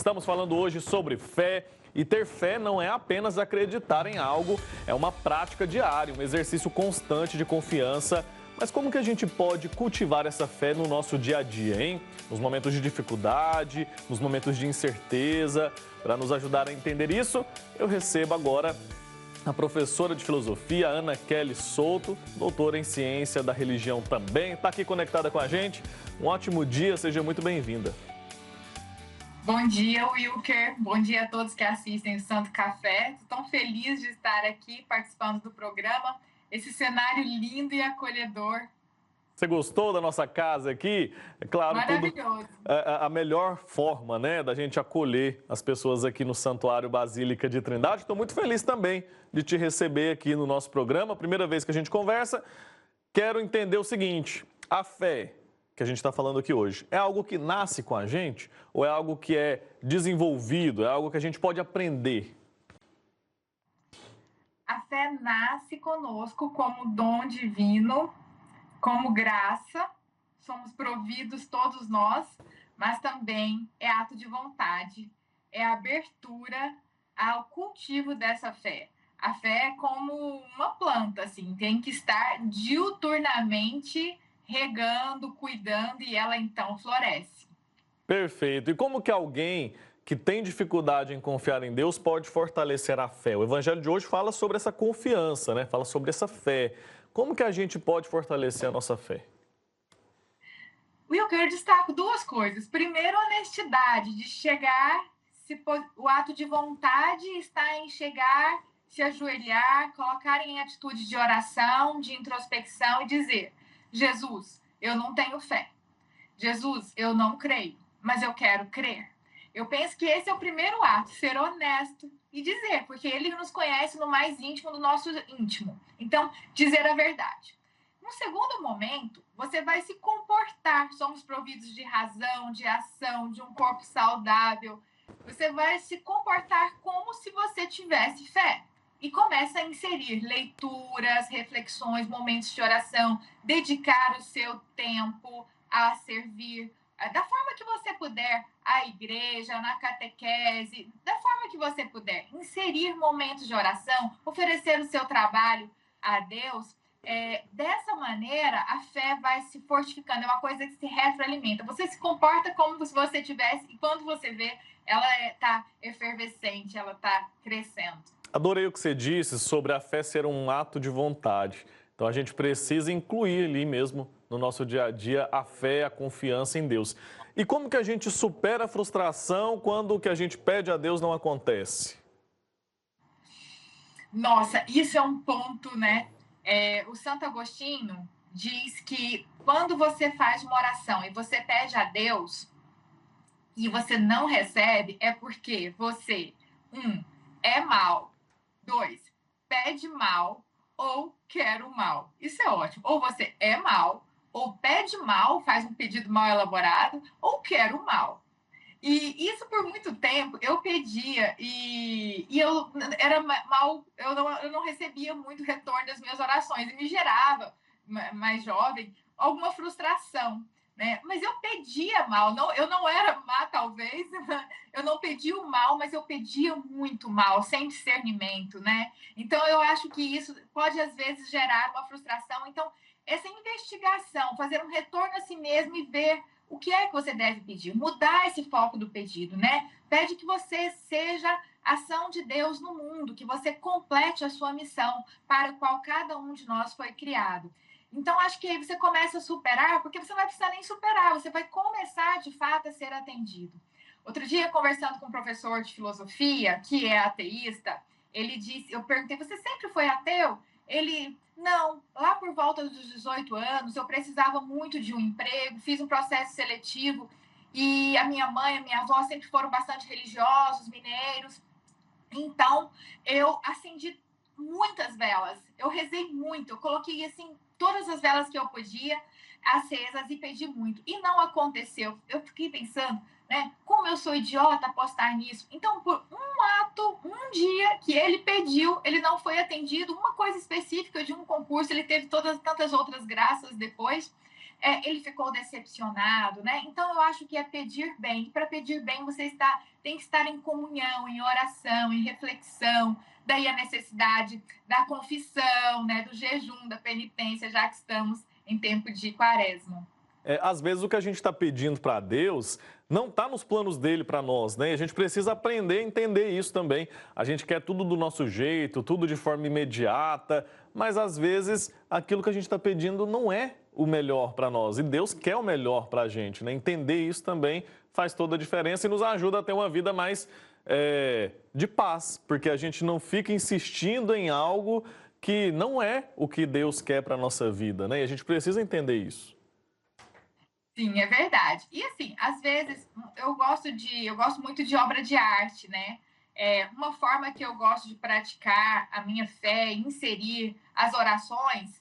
Estamos falando hoje sobre fé. E ter fé não é apenas acreditar em algo, é uma prática diária, um exercício constante de confiança. Mas como que a gente pode cultivar essa fé no nosso dia a dia, hein? Nos momentos de dificuldade, nos momentos de incerteza. Para nos ajudar a entender isso, eu recebo agora a professora de filosofia, Ana Kelly Souto, doutora em ciência da religião também. Está aqui conectada com a gente. Um ótimo dia, seja muito bem-vinda. Bom dia, Wilker. Bom dia a todos que assistem o Santo Café. Estou tão feliz de estar aqui participando do programa. Esse cenário lindo e acolhedor. Você gostou da nossa casa aqui? É claro, maravilhoso. A melhor forma, né, da gente acolher as pessoas aqui no Santuário Basílica de Trindade. Estou muito feliz também de te receber aqui no nosso programa. Primeira vez que a gente conversa. Quero entender o seguinte: a fé que a gente está falando aqui hoje, é algo que nasce com a gente ou é algo que é desenvolvido, é algo que a gente pode aprender? A fé nasce conosco como dom divino, como graça, somos providos todos nós, mas também é ato de vontade, é abertura ao cultivo dessa fé. A fé é como uma planta, assim, tem que estar diuturnamente regando, cuidando, e ela então floresce. Perfeito. E como que alguém que tem dificuldade em confiar em Deus pode fortalecer a fé? O evangelho de hoje fala sobre essa confiança, né? Fala sobre essa fé. Como que a gente pode fortalecer a nossa fé? Wilker, eu destaco duas coisas. Primeiro, a honestidade de chegar, o ato de vontade está em chegar, se ajoelhar, colocar em atitude de oração, de introspecção e dizer: Jesus, eu não tenho fé. Jesus, eu não creio, mas eu quero crer. Eu penso que esse é o primeiro ato, ser honesto e dizer, porque ele nos conhece no mais íntimo do nosso íntimo. Então, dizer a verdade. No segundo momento, você vai se comportar. Somos providos de razão, de ação, de um corpo saudável. Você vai se comportar como se você tivesse fé. E começa a inserir leituras, reflexões, momentos de oração, dedicar o seu tempo a servir da forma que você puder, à igreja, na catequese, da forma que você puder. Inserir momentos de oração, oferecer o seu trabalho a Deus. Dessa maneira, a fé vai se fortificando, é uma coisa que se retroalimenta. Você se comporta como se você tivesse, e quando você vê, ela está efervescente, ela está crescendo. Adorei o que você disse sobre a fé ser um ato de vontade. Então a gente precisa incluir ali mesmo no nosso dia a dia a fé, a confiança em Deus. E como que a gente supera a frustração quando o que a gente pede a Deus não acontece? Nossa, isso é um ponto, né? O Santo Agostinho diz que quando você faz uma oração e você pede a Deus e você não recebe, é porque você, é mal, 2, pede mal ou quer o mal. Isso é ótimo. Ou você é mal, ou pede mal, faz um pedido mal elaborado, ou quer o mal. E isso por muito tempo eu pedia e eu era mal, eu não recebia muito retorno das minhas orações e me gerava, mais jovem, alguma frustração, né? Mas eu pedia mal, eu não era má talvez, eu não pedia o mal, mas eu pedia muito mal, sem discernimento, né? Então eu acho que isso pode às vezes gerar uma frustração. Então essa investigação, fazer um retorno a si mesmo e ver o que é que você deve pedir, mudar esse foco do pedido, né? Pede que você seja ação de Deus no mundo, que você complete a sua missão para a qual cada um de nós foi criado. Então, acho que aí você começa a superar, porque você não vai precisar nem superar, você vai começar, de fato, a ser atendido. Outro dia, conversando com um professor de filosofia, que é ateísta, ele disse, eu perguntei, você sempre foi ateu? Ele, não, lá por volta dos 18 anos, eu precisava muito de um emprego, fiz um processo seletivo e a minha mãe, a minha avó sempre foram bastante religiosos, mineiros. Então, eu acendi muitas velas, eu rezei muito, eu coloquei, assim, todas as velas que eu podia acesas e pedi muito. E não aconteceu. Eu fiquei pensando, né? Como eu sou idiota apostar nisso. Então, por um ato, um dia que ele pediu, ele não foi atendido, uma coisa específica de um concurso, ele teve todas tantas outras graças depois. ele ficou decepcionado, né? Então, eu acho que é pedir bem. E para pedir bem, tem que estar em comunhão, em oração, em reflexão. Daí a necessidade da confissão, né? Do jejum, da penitência, já que estamos em tempo de quaresma. Às vezes o que a gente está pedindo para Deus não está nos planos dele para nós, né? E a gente precisa aprender a entender isso também. A gente quer tudo do nosso jeito, tudo de forma imediata, mas às vezes aquilo que a gente está pedindo não é o melhor para nós. E Deus quer o melhor para a gente, né? Entender isso também faz toda a diferença e nos ajuda a ter uma vida mais de paz, porque a gente não fica insistindo em algo que não é o que Deus quer para a nossa vida, né? E a gente precisa entender isso. Sim, é verdade. E assim, às vezes eu gosto muito de obra de arte, né? Uma forma que eu gosto de praticar a minha fé, inserir as orações,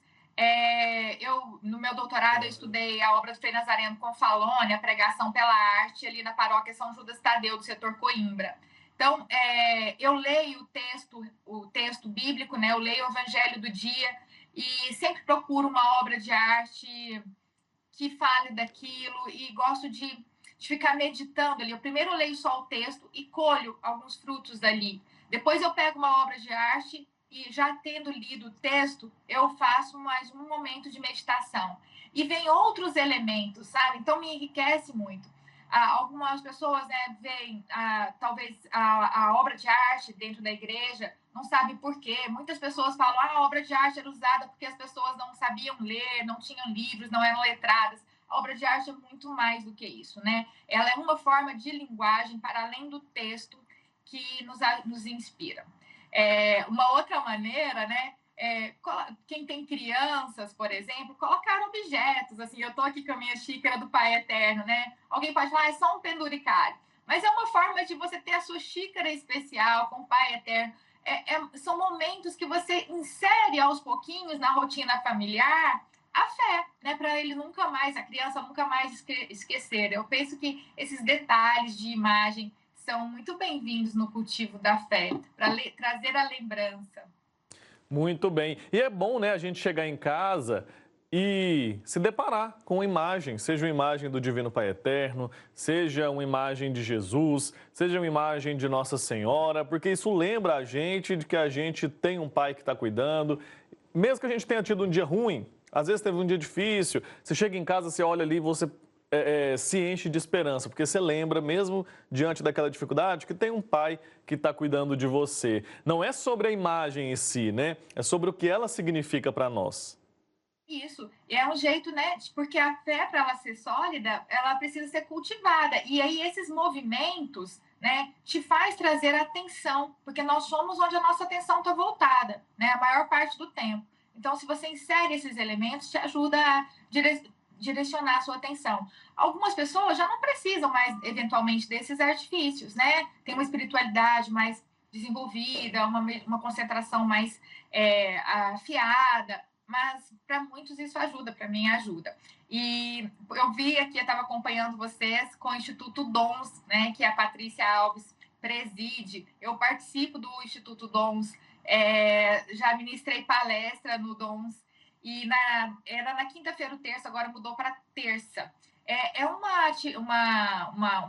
no meu doutorado eu estudei a obra do Frei Nazareno Confalone, a pregação pela arte ali na paróquia São Judas Tadeu do setor Coimbra. Então, eu leio o texto bíblico, né? Eu leio o Evangelho do dia e sempre procuro uma obra de arte que fale daquilo e gosto de ficar meditando ali. Eu primeiro leio só o texto e colho alguns frutos dali. Depois eu pego uma obra de arte e, já tendo lido o texto, eu faço mais um momento de meditação. E vem outros elementos, sabe? Então me enriquece muito. Algumas pessoas, né, veem talvez a obra de arte dentro da igreja, não sabem por quê. Muitas pessoas falam a obra de arte era usada porque as pessoas não sabiam ler, não tinham livros, não eram letradas. A obra de arte é muito mais do que isso, né? Ela é uma forma de linguagem para além do texto que nos inspira. Uma outra maneira, né? Quem tem crianças, por exemplo, colocar objetos, assim, eu estou aqui com a minha xícara do Pai Eterno, né? Alguém pode falar, é só um penduricário, mas é uma forma de você ter a sua xícara especial com o Pai Eterno. São momentos que você insere aos pouquinhos na rotina familiar a fé, né? Para ele nunca mais, a criança nunca mais esquecer. Eu penso que esses detalhes de imagem são muito bem-vindos no cultivo da fé, para trazer a lembrança. Muito bem. E é bom, né, a gente chegar em casa e se deparar com uma imagem, seja uma imagem do Divino Pai Eterno, seja uma imagem de Jesus, seja uma imagem de Nossa Senhora, porque isso lembra a gente de que a gente tem um Pai que está cuidando. Mesmo que a gente tenha tido um dia ruim, às vezes teve um dia difícil, você chega em casa, você olha ali e você se enche de esperança, porque você lembra, mesmo diante daquela dificuldade, que tem um pai que está cuidando de você. Não é sobre a imagem em si, né? É sobre o que ela significa para nós. Isso, é um jeito, né? Porque a fé, para ela ser sólida, ela precisa ser cultivada. E aí, esses movimentos, né, te faz trazer atenção, porque nós somos onde a nossa atenção está voltada, né? A maior parte do tempo. Então, se você insere esses elementos, te ajuda a direcionar a sua atenção. Algumas pessoas já não precisam mais, eventualmente, desses artifícios, né? Tem uma espiritualidade mais desenvolvida, uma concentração mais afiada, mas para muitos isso ajuda, para mim ajuda. E eu vi aqui, eu estava acompanhando vocês com o Instituto Dons, né, que a Patrícia Alves preside. Eu participo do Instituto Dons, já ministrei palestra no Dons, e era na quinta-feira ou terça, agora mudou para terça.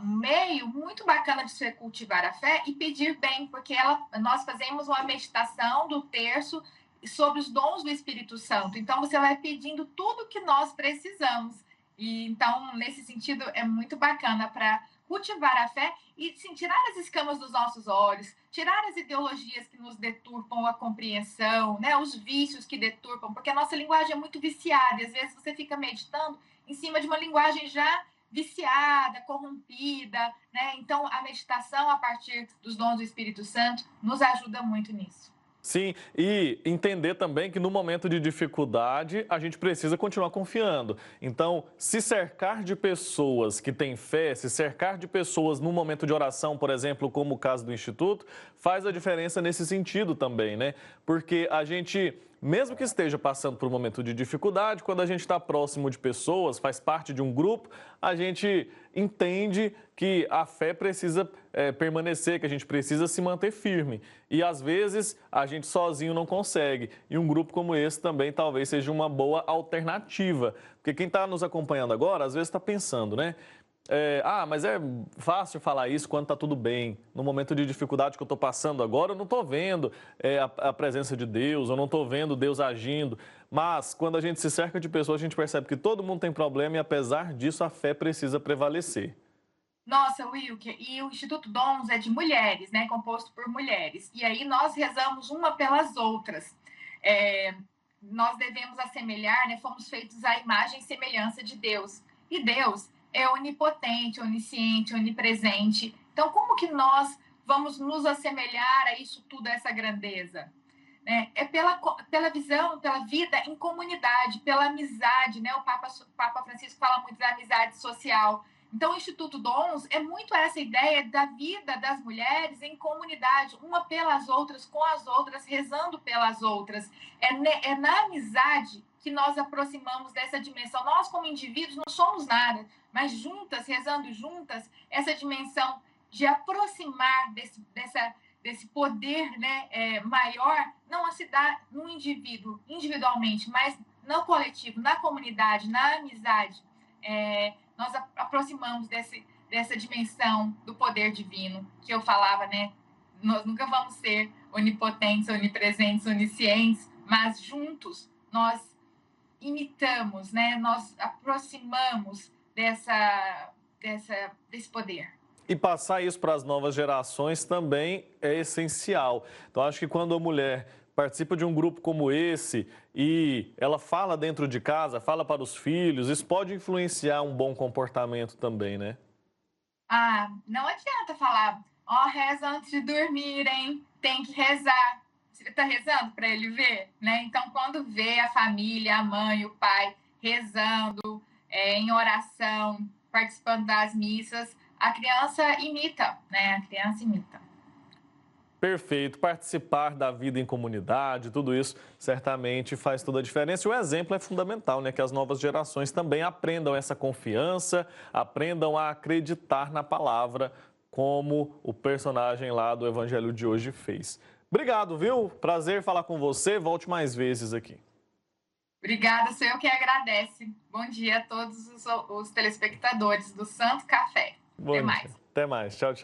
Um meio muito bacana de se cultivar a fé e pedir bem, porque nós fazemos uma meditação do terço sobre os dons do Espírito Santo. Então, você vai pedindo tudo que nós precisamos. E então, nesse sentido, é muito bacana para cultivar a fé e sim, tirar as escamas dos nossos olhos, tirar as ideologias que nos deturpam a compreensão, né, os vícios que deturpam, porque a nossa linguagem é muito viciada e às vezes você fica meditando em cima de uma linguagem já viciada, corrompida, né? Então, a meditação a partir dos dons do Espírito Santo nos ajuda muito nisso. Sim, e entender também que no momento de dificuldade a gente precisa continuar confiando. Então, se cercar de pessoas que têm fé, se cercar de pessoas num momento de oração, por exemplo, como o caso do Instituto, faz a diferença nesse sentido também, né? Porque a gente, mesmo que esteja passando por um momento de dificuldade, quando a gente está próximo de pessoas, faz parte de um grupo, a gente entende que a fé precisa permanecer, que a gente precisa se manter firme. E às vezes a gente sozinho não consegue. E um grupo como esse também talvez seja uma boa alternativa. Porque quem está nos acompanhando agora, às vezes está pensando, né? Mas é fácil falar isso quando está tudo bem. No momento de dificuldade que eu estou passando agora, eu não estou vendo a presença de Deus, eu não estou vendo Deus agindo. Mas quando a gente se cerca de pessoas, a gente percebe que todo mundo tem problema e, apesar disso, a fé precisa prevalecer. Nossa, Wilker, e o Instituto Dons é de mulheres, né? Composto por mulheres. E aí nós rezamos uma pelas outras. Nós devemos assemelhar, né? Fomos feitos à imagem e semelhança de Deus. E Deus é onipotente, onisciente, onipresente. Então, como que nós vamos nos assemelhar a isso tudo, a essa grandeza? É pela visão, pela vida em comunidade, pela amizade, né? O Papa Francisco fala muito da amizade social. Então, o Instituto Dons é muito essa ideia da vida das mulheres em comunidade, uma pelas outras, com as outras, rezando pelas outras. É na amizade que nós aproximamos dessa dimensão. Nós, como indivíduos, não somos nada, mas juntas, rezando juntas, essa dimensão de aproximar desse poder, né, maior, não se dá no indivíduo, individualmente, mas no coletivo, na comunidade, na amizade. Nós aproximamos dessa dimensão do poder divino que eu falava, né? Nós nunca vamos ser onipotentes, onipresentes, oniscientes, mas juntos nós imitamos, né? Nós aproximamos desse poder. E passar isso para as novas gerações também é essencial. Então, acho que quando a mulher participa de um grupo como esse e ela fala dentro de casa, fala para os filhos, isso pode influenciar um bom comportamento também, né? Não adianta falar, reza antes de dormir, hein? Tem que rezar. Você está rezando para ele ver, né? Então, quando vê a família, a mãe, o pai rezando, em oração, participando das missas, a criança imita, né? A criança imita. Perfeito. Participar da vida em comunidade, tudo isso certamente faz toda a diferença. E o exemplo é fundamental, né? Que as novas gerações também aprendam essa confiança, aprendam a acreditar na palavra, como o personagem lá do Evangelho de hoje fez. Obrigado, viu? Prazer falar com você. Volte mais vezes aqui. Obrigada, sou eu que agradece. Bom dia a todos os telespectadores do Santo Café. Até mais. Tchau, tchau.